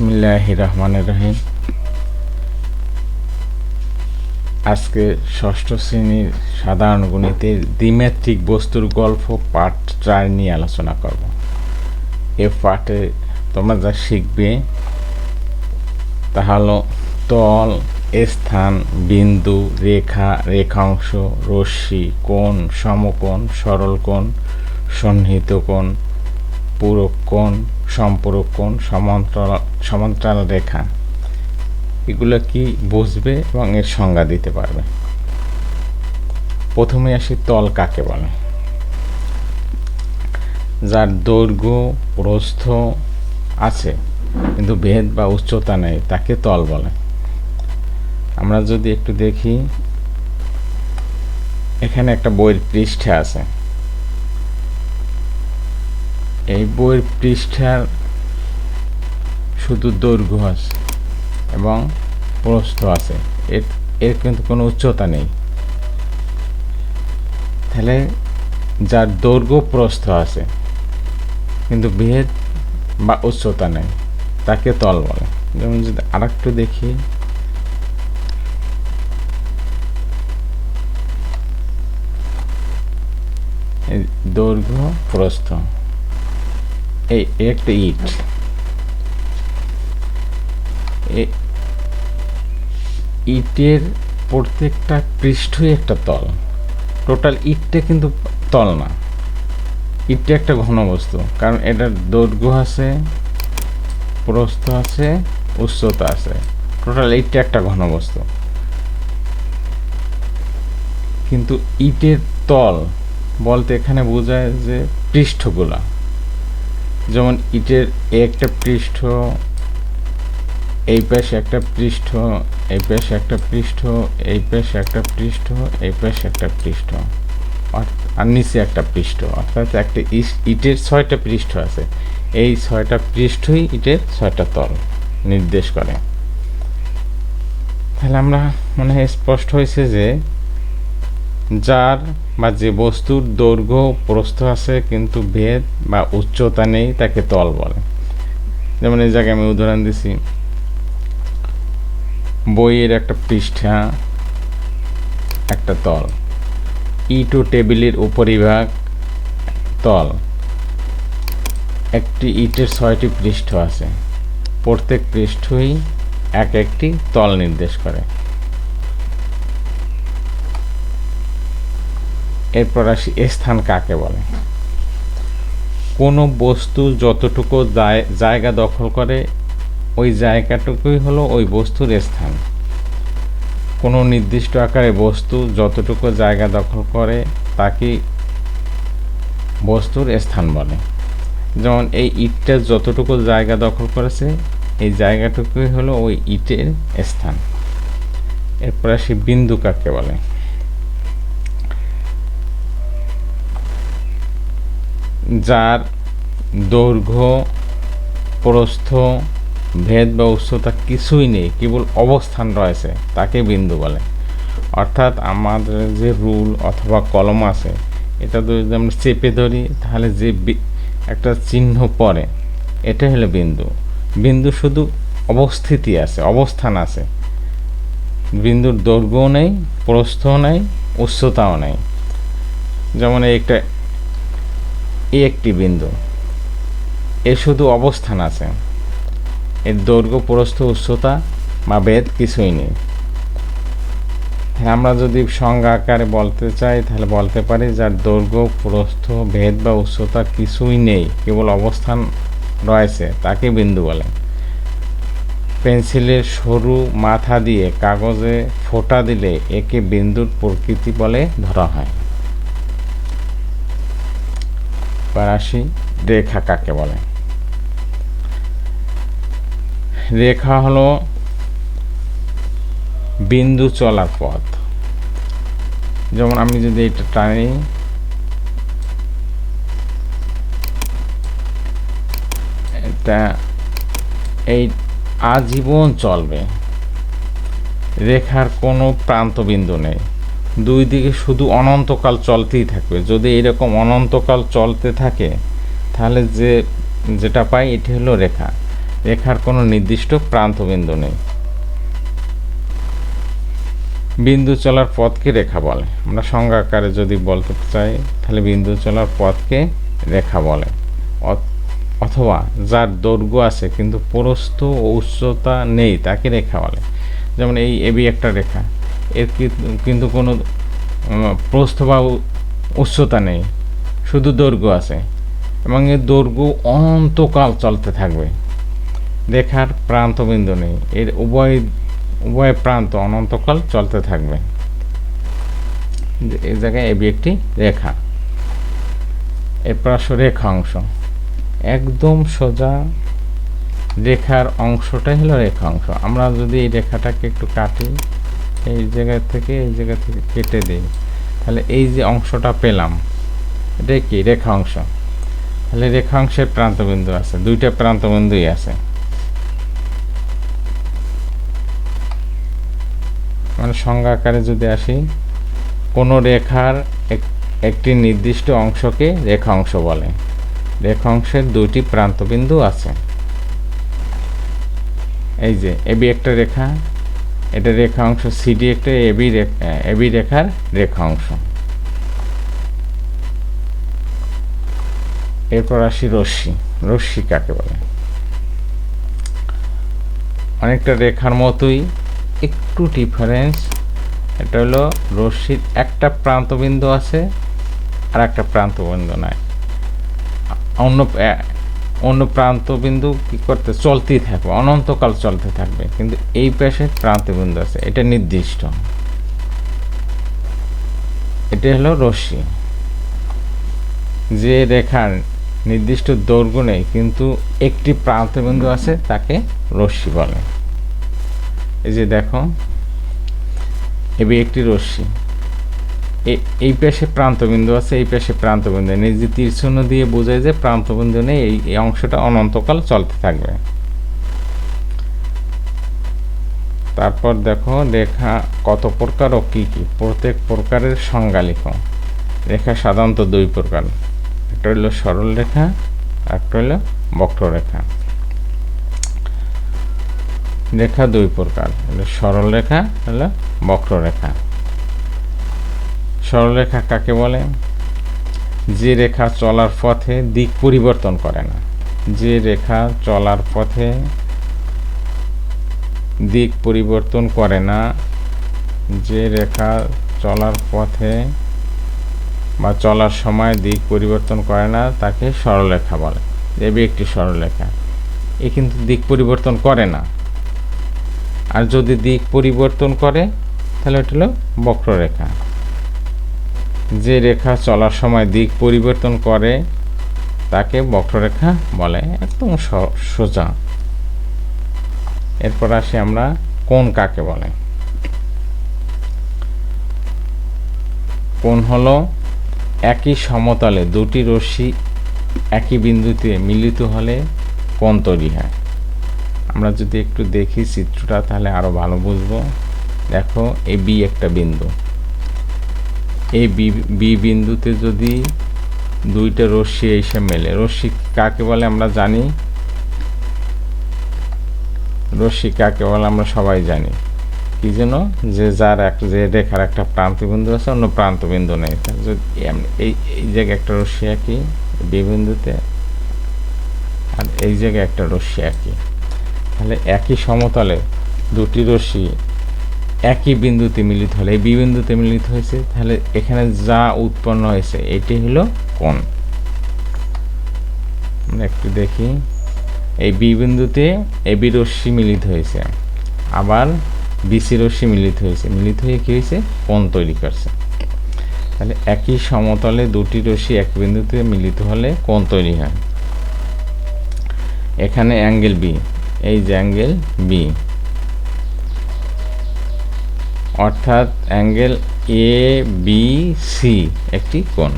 বিসমিল্লাহির রহমানির রহিম। আজকে ষষ্ঠ শ্রেণীর সাধারণ গণিতের দ্বিমাত্রিক বস্তুর গল্প পার্ট 4 নিয়ে আলোচনা করব। এ পার্টে তোমরা যা শিখবে তা হলো তল, স্থান, বিন্দু, রেখা, রেখাংশ, রশ্মি, কোণ, সমকোণ, সরল কোণ, সন্নিহিত কোণ, পূরক কোণ, সম্পূরক কোণ, সমান্তরাল রেখা, এগুলো কি বুঝবে এবং এর সংজ্ঞা দিতে পারবে। প্রথমে আসি তল কাকে বলে। যার দৈর্ঘ্য প্রস্থ আছে কিন্তু ভেদ বা উচ্চতা নেই তাকে তল বলে। আমরা যদি একটু দেখি, এখানে একটা বইয়ের পৃষ্ঠা আছে। এই বইয়ের পৃষ্ঠার শুধু দৈর্ঘ্য আছে এবং প্রস্থ আছে, এর কিন্তু কোনো উচ্চতা নেই। তাহলে যার দৈর্ঘ্য প্রস্থ আছে কিন্তু ভেদ বা উচ্চতা নেই তাকে তল বলে। যেমন যদি আরেকটু দেখি, দৈর্ঘ্য প্রস্থ, এই একটা ইট, ইটের প্রত্যেকটা পৃষ্ঠই একটা তল। টোটাল ইটটা কিন্তু তল না, ইটটা একটা ঘনবস্তু, কারণ এটার দৈর্ঘ্য আছে, প্রস্থ আছে, উচ্চতা আছে। টোটাল ইটটা একটা ঘনবস্তু, কিন্তু ইটের তল বলতে এখানে বোঝায় যে পৃষ্ঠগুলা। যেমন ইটের একটা পৃষ্ঠ, এই পাশে একটা পৃষ্ঠ, এই পাশে একটা পৃষ্ঠ, এই পাশে একটা পৃষ্ঠ, এই পাশে একটা পৃষ্ঠ, আর নিচে একটা পৃষ্ঠ, অর্থাৎ একটা ইটের 6টা পৃষ্ঠ আছে। এই 6টা পৃষ্ঠই ইটের 6টা তল নির্দেশ করে। তাহলে আমরা মনে হয় স্পষ্ট হয়েছে যে যার বা যে বস্তুর দৈর্ঘ্য প্রস্থ আছে কিন্তু ভেদ বা উচ্চতা নেই তাকে তল বলে। যেমন এই জায়গায় আমি উদাহরণ দিছি, বইয়ের একটা পৃষ্ঠা একটা তল, ইট ও টেবিলের উপরিভাগ তল। একটি ইটের 6টি পৃষ্ঠ আছে, প্রত্যেক পৃষ্ঠই এক একটি তল নির্দেশ করে। এরপর আসি স্থান কাকে বলে। কোনো বস্তু যতটুকু জায়গা দখল করে ওই জায়গাটুকুই হলো ওই বস্তুর স্থান। কোনো নির্দিষ্ট আকারে বস্তু যতটুকু জায়গা দখল করে তাকে বস্তুর স্থান বলে। যেমন এই ইটটা যতটুকু জায়গা দখল করেছে এই জায়গাটুকুই হলো ওই ইটের স্থান। এরপর আসি বিন্দু কাকে বলে। যার দৈর্ঘ্য প্রস্থ ভেদ বা উচ্চতা কিছুই নেই, কেবল অবস্থান রয়েছে, তাকে বিন্দু বলে। অর্থাৎ আমাদের যে রুল অথবা কলম আছে, এটা যদি আমরা চেপে ধরি তাহলে যে একটা চিহ্ন পড়ে এটা হলো বিন্দু। বিন্দু শুধু অবস্থিতি আছে, অবস্থান আছে, বিন্দুর দৈর্ঘ্যও নেই, প্রস্থও নেই, উচ্চতাও নেই। যেমন একটি বিন্দু, এর শুধু অবস্থান আছে, এর দৈর্ঘ্য প্রস্থ উচ্চতা বা ভেদ কিছুই নেই। আমরা যদি সংজ্ঞা আকারে বলতে চাই তাহলে বলতে পারি যার দৈর্ঘ্য প্রস্থ ভেদ বা উচ্চতা কিছুই নেই, কেবল অবস্থান রয়েছে, তাকে বিন্দু বলে। পেন্সিলের সরু মাথা দিয়ে কাগজে ফোঁটা দিলে একে বিন্দুর প্রকৃতি বলে ধরা হয়। আসি রেখা কাকে বলে। রেখা হলো বিন্দু চলার পথ। যেমন আমি যদি এটা টানি, এটা এই আজীবন চলবে, রেখার কোনো প্রান্ত বিন্দু নেই, দুই দিকে শুধু অনন্তকাল চলতেই থাকবে। যদি এরকম অনন্তকাল চলতে থাকে তাহলে যেটা পাই এটি হলো রেখা। রেখার কোনো নির্দিষ্ট প্রান্তবিন্দু নেই। বিন্দু চলার পথকে রেখা বলে। আমরা সংজ্ঞা আকারে যদি বলতে চাই তাহলে বিন্দু চলার পথকে রেখা বলে, অথবা যার দৈর্ঘ্য আছে কিন্তু প্রস্থ ও উচ্চতা নেই তাকে রেখা বলে। যেমন এই এবি একটা রেখা, এর কিন্তু কোনো প্রস্থ বা উচ্চতা নেই, শুধু দৈর্ঘ্য আছে এবং এর দৈর্ঘ্য অনন্তকাল চলতে থাকবে। রেখার প্রান্তবিন্দু নেই, এর উভয় প্রান্ত অনন্তকাল চলতে থাকবে। এই জায়গায় এবি একটি রেখা। এরপর আসো রেখাংশ। একদম সোজা রেখার অংশটাই হলো রেখাংশ। আমরা যদি এই রেখাটাকে একটু কাটি, এই জায়গা থেকে কেটে দিই, তাহলে এই যে অংশটা পেলাম এটা কি রেখাংশ। তাহলে রেখাংশের প্রান্তবিন্দু আছে, দুইটা প্রান্তবিন্দুই আছে, মানে সংজ্ঞা আকারে যদি আসি, কোনো রেখার একটি নির্দিষ্ট অংশকে রেখাংশ বলে। রেখাংশের দুইটি প্রান্তবিন্দু আছে। এই যে এবি একটা রেখা, এটা রেখাংশ, সিডি একটা এবি রেখার রেখাংশ। এরপর আসি রশ্মি। রশ্মি কাকে বলে? অনেকটা রেখার মতোই, একটু ডিফারেন্স। এটা হলো রশ্মির একটা প্রান্তবিন্দু আছে আর একটা প্রান্তবিন্দু নাই। অন্য প্রান্তবিন্দু কি করতে চলতেই থাকবে, অনন্তকাল চলতে থাকবে, কিন্তু এই পাশে প্রান্তবিন্দু আছে, এটা নির্দিষ্ট। এটা হলো রশ্মি। যে রেখার নির্দিষ্ট দৈর্ঘ্য নেই কিন্তু একটি প্রান্তবিন্দু আছে তাকে রশ্মি বলে। এই যে দেখো, এবি একটি রশ্মি, এই পাশে প্রান্তবিন্দু আছে, এই পাশে প্রান্তবিন্দু নেই, যে তীর চিহ্ন দিয়ে বোঝায় যে প্রান্তবিন্দু নেই, এই অংশটা অনন্তকাল চলতে থাকবে। তারপর দেখো রেখা কত প্রকার ও কি কি, প্রত্যেক প্রকারের সংজ্ঞা লিখো। রেখা সাধারণত দুই প্রকার, একটা হলো সরল রেখা, একটা হলো বক্ররেখা। রেখা দুই প্রকার, সরল রেখা হলো বক্ররেখা। সরলরেখা কাকে বলে? যে রেখা চলার পথে দিক পরিবর্তন করে না। যে রেখা চলার পথে দিক পরিবর্তন করে না, যে রেখা চলার পথে বা চলার সময় দিক পরিবর্তন করে না তাকে সরলরেখা বলে। এবি একটি সরলরেখা, এ কিন্তু দিক পরিবর্তন করে না। আর যদি দিক পরিবর্তন করে তাহলে এটা হলো বক্ররেখা। যে রেখা চলার সময় দিক পরিবর্তন করে তাকে বক্ররেখা বলে, একদম সোজা। এরপর আসি আমরা কোণ কাকে বলে। কোণ হলো একই সমতলে দুটি রশ্মি একই বিন্দুতে মিলিত হলে কোণ তৈরি হয়। আমরা যদি একটু দেখি চিত্রটা তাহলে আরো ভালো বুঝবো। দেখো এই বি একটা বিন্দু, এই বি বিন্দুতে যদি দুইটা রশ্মি এসে মেলে, রশ্মি কাকে বলে আমরা জানি, রশ্মি কাকে বলে আমরা সবাই জানি, কি যেন, যে যে রেখার একটা প্রান্তবিন্দু আছে অন্য প্রান্তবিন্দু নেই। যদি এই জায়গায় একটা রশ্মি আঁকি বি বিন্দুতে, আর এই জায়গায় একটা রশ্মি আঁকি, তাহলে একই সমতলে দুটি রশ্মি একই বিন্দুতে মিলিত হলে, এই বি বিন্দুতে মিলিত হয়েছে, তাহলে এখানে যা উৎপন্ন হয়েছে এটি হলো কোণ। আমরা একটু দেখি, এই বি বিন্দুতে এবি রশ্মি মিলিত হয়েছে, আবার বিসি রশ্মি মিলিত হয়েছে, মিলিত হয়ে কি হয়েছে, কোণ তৈরি করছে। তাহলে একই সমতলে দুটি রশ্মি এক বিন্দুতে মিলিত হলে কোণ তৈরি হয়। এখানে অ্যাঙ্গেল বি, এই যে অ্যাঙ্গেল বি, অর্থাৎ অ্যাঙ্গেল এ বি সি একটি কোণ।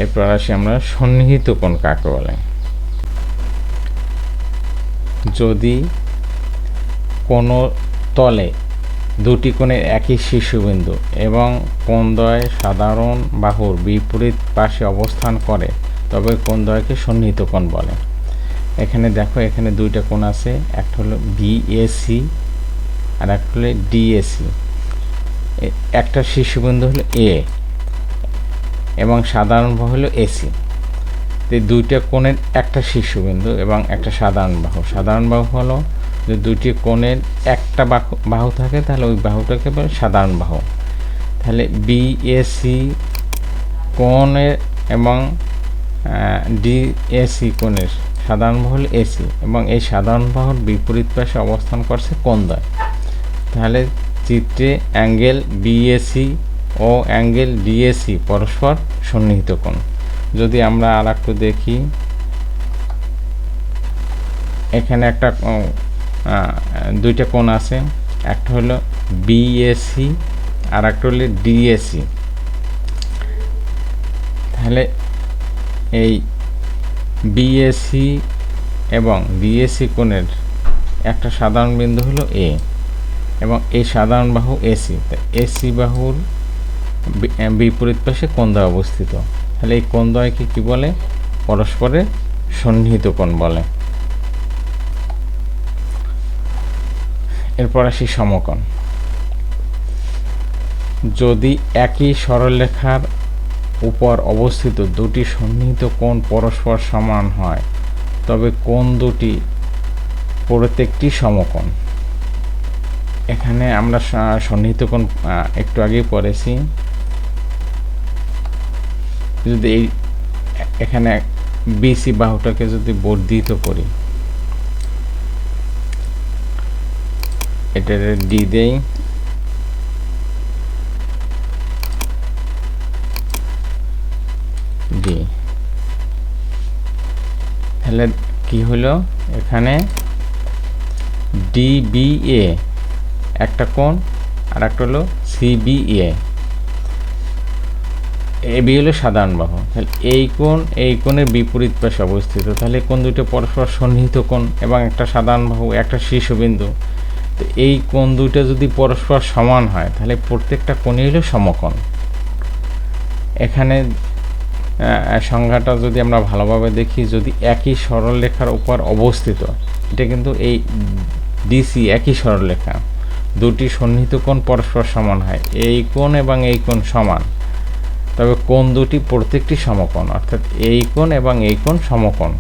এরপর আসি আমরা সন্নিহিত কোণ কাকে বলে। যদি কোনো তলে দুটি কোণের একই শীর্ষবিন্দু এবং কোণদ্বয় সাধারণ বাহুর বিপরীত পাশে অবস্থান করে তবে কোণদ্বয়কে সন্নিহিত কোণ বলে। এখানে দেখো এখানে দুইটা কোণ আছে, একটা হলো বিএসি আর একটা হলো ডিএসি। একটা শীর্ষবিন্দু হলো এ এবং সাধারণ বাহু হলো এসি। এই দুইটা কোণের একটা শীর্ষবিন্দু এবং একটা সাধারণ বাহু। সাধারণ বাহু হলো যে দুইটি কোণের একটা বাহু থাকে, তাহলে ওই বাহুটাকে বলে সাধারণ বাহু। তাহলে বিএসি কোণের এবং ডিএসি কোণের সাধারণ বাহু হল এসি, এবং এই সাধারণ বাহুর বিপরীত পাশে অবস্থান করছে কোণদ্বয়। তাহলে চিত্রে অ্যাঙ্গেল বিএসি ও অ্যাঙ্গেল ডিএসি পরস্পর সন্নিহিত কোণ। যদি আমরা আর একটু দেখি, এখানে একটা দুইটা কোণ আছে, একটা হলো বিএসি আর একটা হলো ডিএসি। তাহলে এই বিএসি এবং ডিএসি কোণের একটা সাধারণ বিন্দু হলো এ এবং এই সাধারণ বাহু এসি। এসি বাহুর বিপরীত পাশে কোণদ্বয় অবস্থিত। তাহলে এই কোণদ্বয়কে কি বলে? পরস্পরের সন্নিহিত কোণ বলে। এরপর আসি সমকোণ। যদি একই সরলরেখার উপর অবস্থিত দুটি সন্নিহিত কোণ পরস্পর সমান হয়, তবে কোণ দুটি প্রত্যেকটি সমকোণ। এখানে আমরা সন্নিহিত কোণ একটু আগেই পড়েছি। যদি এখানে বিসি বাহুটাকে যদি বর্ধিত করি, এটা ডি দেই, ডি, তাহলে কি হলো? এখানে ডিবিএ একটা কোণ আর একটা হলো সিবিএ। এবি হলো সাধারণ বাহু। তাহলে এই কোণের বিপরীত পাশে অবস্থিত। তাহলে কোণ দুটো পরস্পর সন্নিহিত কোণ এবং একটা সাধারণ বাহু, একটা শীর্ষবিন্দু। তো এই কোণ দুটো যদি পরস্পর সমান হয়, তাহলে প্রত্যেকটা কোণই হলো সমকোণ। এখানে সংজ্ঞাটা যদি আমরা ভালোভাবে দেখি, যদি একই সরলরেখার উপর অবস্থিত, এটা কিন্তু এই ডিসি একই সরলরেখা, দুটি সন্নিহিত কোণ পরস্পর সমান হয়, এই কোণ এবং এই কোণ সমান, তবে কোণ দুটি প্রত্যেকটি সমকোণ, অর্থাৎ এই কোণ এবং এই কোণ সমকোণ।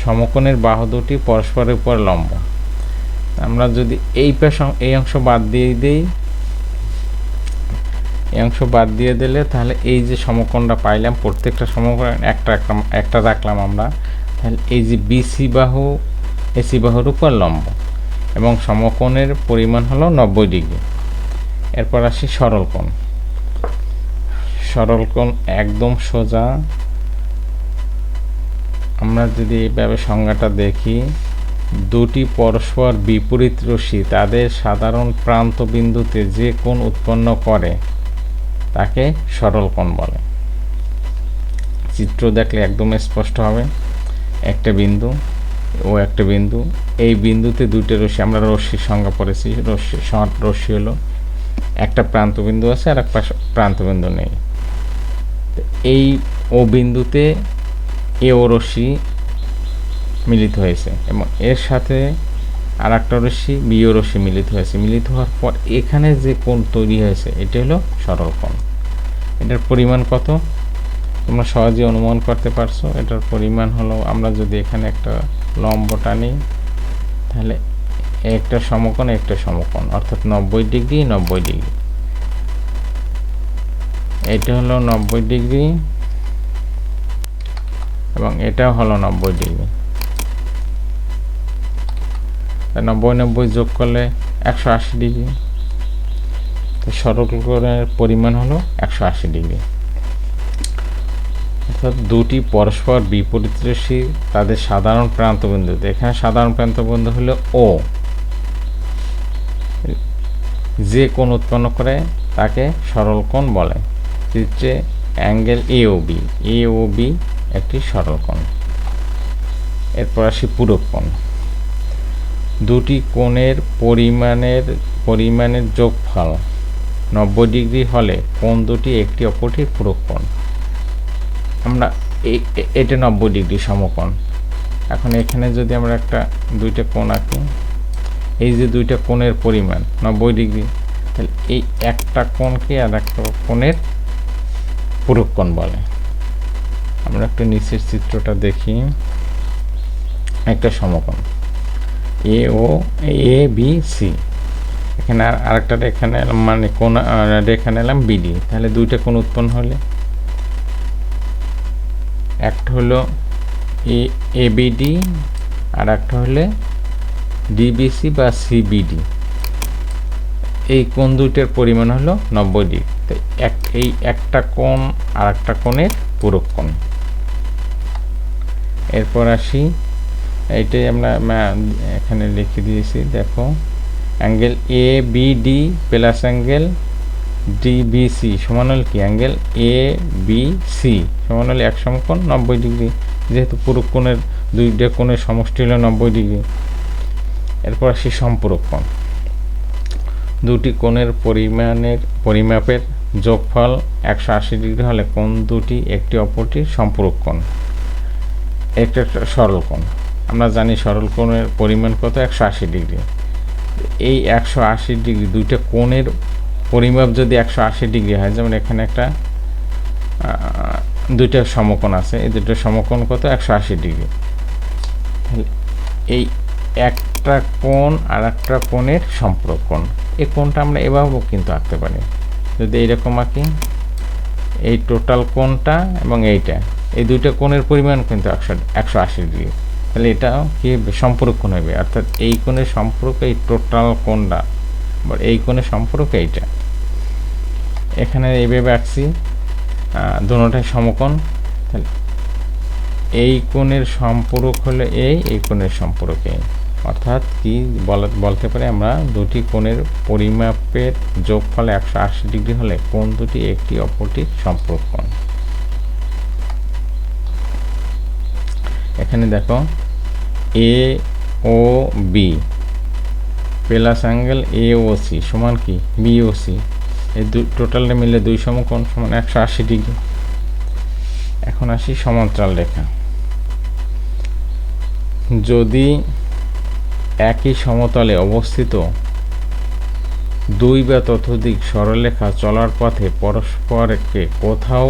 সমকোণের বাহু দুটি পরস্পরের উপর লম্ব। আমরা যদি এই অংশ বাদ দিয়ে দিই, এই অংশ বাদ দিয়ে দিলে তাহলে এই যে সমকোণটা পাইলাম, প্রত্যেকটা সমকোণ একটা রাখলাম আমরা, তাহলে এই যে বিসি বাহু এসি বাহুর উপর লম্ব এবং সমকোণের পরিমাণ হলো 90 ডিগ্রি। এরপর আসি সরল কোণ। সরল কোণ একদম সোজা। আমরা যদি এইভাবে সংজ্ঞাটা দেখি, দুটি পরস্পর বিপরীত রশ্মি তাদের সাধারণ প্রান্ত বিন্দুতে যে কোণ উৎপন্ন করে তাকে সরল কোণ বলে। চিত্র দেখলে একদম স্পষ্ট হবে। একটা বিন্দু ও একটা বিন্দু, এই বিন্দুতে দুইটা রশ্মি, আমরা রশ্মির সংজ্ঞা পড়েছি, রশ্মি হলো একটা প্রান্ত বিন্দু আছে আর এক প্রান্ত বিন্দু নেই। এই ও বিন্দুতে এ ও রশ্মি মিলিত হয়েছে এবং এর সাথে আর একটা রশ্মি বি ও রশ্মি মিলিত হয়েছে। মিলিত হওয়ার পর এখানে যে কোণ তৈরি হয়েছে এটা হলো সরল কোণ। এটার পরিমাণ কত তোমরা সহজে অনুমান করতে পারছো। এটার পরিমাণ হলো, আমরা যদি এখানে একটা লম্ব টানি, তাহলে একটা সমকোণ একটা সমকোণ, অর্থাৎ 90 ডিগ্রি 90 ডিগ্রি। এটা হলো 90 ডিগ্রি এবং এটাও হলো 90 ডিগ্রি। 90 যোগ করলে 180 ডিগ্রি। তো সরল কোণের পরিমাণ হলো 180 ডিগ্রি। অর্থাৎ দুটি পরস্পর বিপরীত রশ্মি তাদের সাধারণ প্রান্তবিন্দুতে, এখানে সাধারণ প্রান্তবিন্দু হলো ও, যে কোণ উৎপন্ন করে তাকে সরল কোণ বলে। চিত্রে অ্যাঙ্গেল এ ও বি একটি সরল কোণ। এরপর আসি পূরক কোণ। দুটি কোণের পরিমাণের যোগফল 90 ডিগ্রি হলে কোণ দুটি একটি অপরটির পূরক কোণ। আমরা এটা 90 ডিগ্রি সমকোণ, এখন এখানে যদি আমরা একটা দুইটা কোণ আঁকি, এই যে দুইটা কোণের পরিমাণ 90 ডিগ্রি, তাহলে এই একটা কোণকে আর একটা কোণের পূরক কোণ বলে। আমরা একটু নিচের চিত্রটা দেখি। একটা সমকোণ এ বি সি, এখানে আরেকটা রেখা নিলাম, মানে কোণ রেখা নিলাম বিডি, তাহলে দুইটা কোণ উৎপন্ন হলে একটা হলো এ বিডি আর একটা হলে ডিবিসি বা সিবিডি। এই কোণ দুইটার পরিমাণ হলো 90 ডিগ্রি। তাই এই একটা কোণ আর একটা কোণের পূরক কোণ। এরপর আসি, এইটাই আমরা এখানে লিখে দিয়েছি, দেখো অ্যাঙ্গেল এ বিডি প্লাস অ্যাঙ্গেল ডিবিসি সমান হল কি, অ্যাঙ্গেল এ বি সি সমান হলে এক সমকোণ 90 ডিগ্রি, যেহেতু পূরক কোণের দুইটা কোণের সমষ্টি হলো 90 ডিগ্রি। এরপর আসি সম্পূরক কোণ। দুটি কোণের পরিমাপের যোগফল 180 ডিগ্রি হলে কোণ দুটি একটি অপরটির সম্পূরক কোণ। একটা সরল কোণ, আমরা জানি সরল কোণের পরিমাণ কত, 180 ডিগ্রি। এই 180 ডিগ্রি দুইটা কোণের পরিমাপ যদি 180 ডিগ্রি হয়, যেমন এখানে একটা দুইটা সমকোণ আছে, এই দুটো সমকোণ কত, 180 ডিগ্রি। তাহলে এই একটা কোণ আর একটা কোণের সম্পূরক কোণ, এই কোণটা আমরা এভাবেও কিন্তু আঁকতে পারি। যদি এইরকম আঁকি, এই টোটাল কোণটা এবং এইটা, এই দুইটা কোণের পরিমাণ কিন্তু 180 ডিগ্রি, তাহলে এটা কি সম্পূরক কোণ হবে, অর্থাৎ এই কোণের সম্পূরক এই টোটাল কোণটা, বা এই কোণের সম্পূরক এইটা। এখানে এইভাবে আঁকছি, দুটোটাই সমকোণ, তাহলে এই কোণের সম্পূরক হলো এই কোণের সম্পূরক এই, অর্থাৎ কি বলতে পারি আমরা, দুটি কোণের পরিমাপের যোগফল 180 ডিগ্রি হলে কোণ দুটি একটি অপরটির সম্পূরক কোণ। এখানে দেখো A O B plus angle A O C সমান কি বি ও সি, এই টোটালটা মিলে দুই সমকোণ সমান 180 ডিগ্রি। এখন আসি সমান্তরাল রেখা। যদি একই সমতলে অবস্থিত দুই বা ততোধিক সরলরেখা চলার পথে পরস্পরকে কোথাও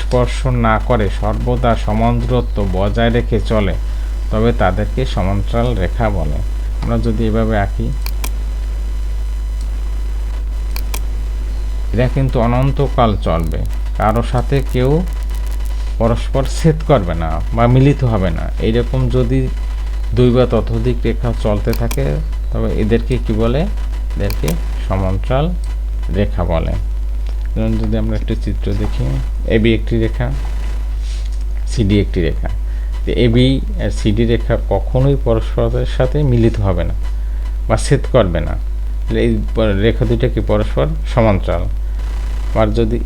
স্পর্শ না করে সর্বদা সমান দূরত্ব বজায় রেখে চলে, তবে তাদেরকে সমান্তরাল রেখা বলে। আমরা যদি এভাবে আঁকি, এরা কিন্তু অনন্তকাল চলবে, কারো সাথে কেউ পরস্পর ছেদ করবে না বা মিলিত হবে না। এইরকম যদি দুই বা ততোধিক রেখা চলতে থাকে, তবে এদেরকে কি বলে, এদেরকে সমান্তরাল রেখা বলে। যেমন যদি আমরা একটি চিত্র দেখি, এবি একটি রেখা, সিডি একটি রেখা। এবি আর সিডি রেখা কখনোই পরস্পরের সাথে মিলিত হবে না বা ছেদ করবে না, এই রেখা দুইটা কি পরস্পর সমান্তরাল। আর যদি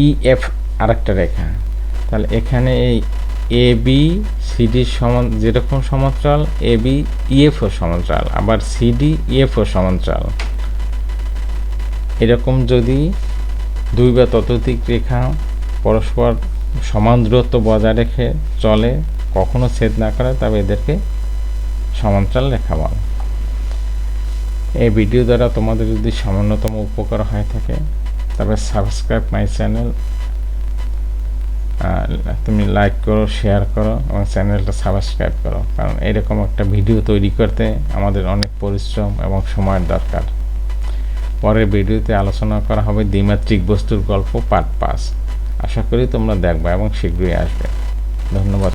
ইএফ আরেকটা রেখা, তাহলে এখানে এই এ বি সিডির সমান যেরকম সমান্তরাল, এ বি ইএফও সমান্তরাল, আবার সিডি ইএফও সমান্তরাল। এরকম যদি দুই বা ততোধিক রেখা পরস্পর সমান দূরত্ব বজায় রেখে চলে, কখনো ছেদ না করে, তবে এদেরকে সমান্তরাল রেখা বলে। এই ভিডিও দ্বারা তোমাদের যদি সামান্যতম উপকার হয়ে থাকে, তবে সাবস্ক্রাইব মাই চ্যানেল, তুমি লাইক করো, শেয়ার করো এবং চ্যানেলটা সাবস্ক্রাইব করো, কারণ এরকম একটা ভিডিও তৈরি করতে আমাদের অনেক পরিশ্রম এবং সময়ের দরকার। পরের ভিডিওতে আলোচনা করা হবে দ্বিমাত্রিক বস্তুর গল্প পার্ট 5। আশা করি তোমরা দেখবে এবং শীঘ্রই আসবে। ধন্যবাদ।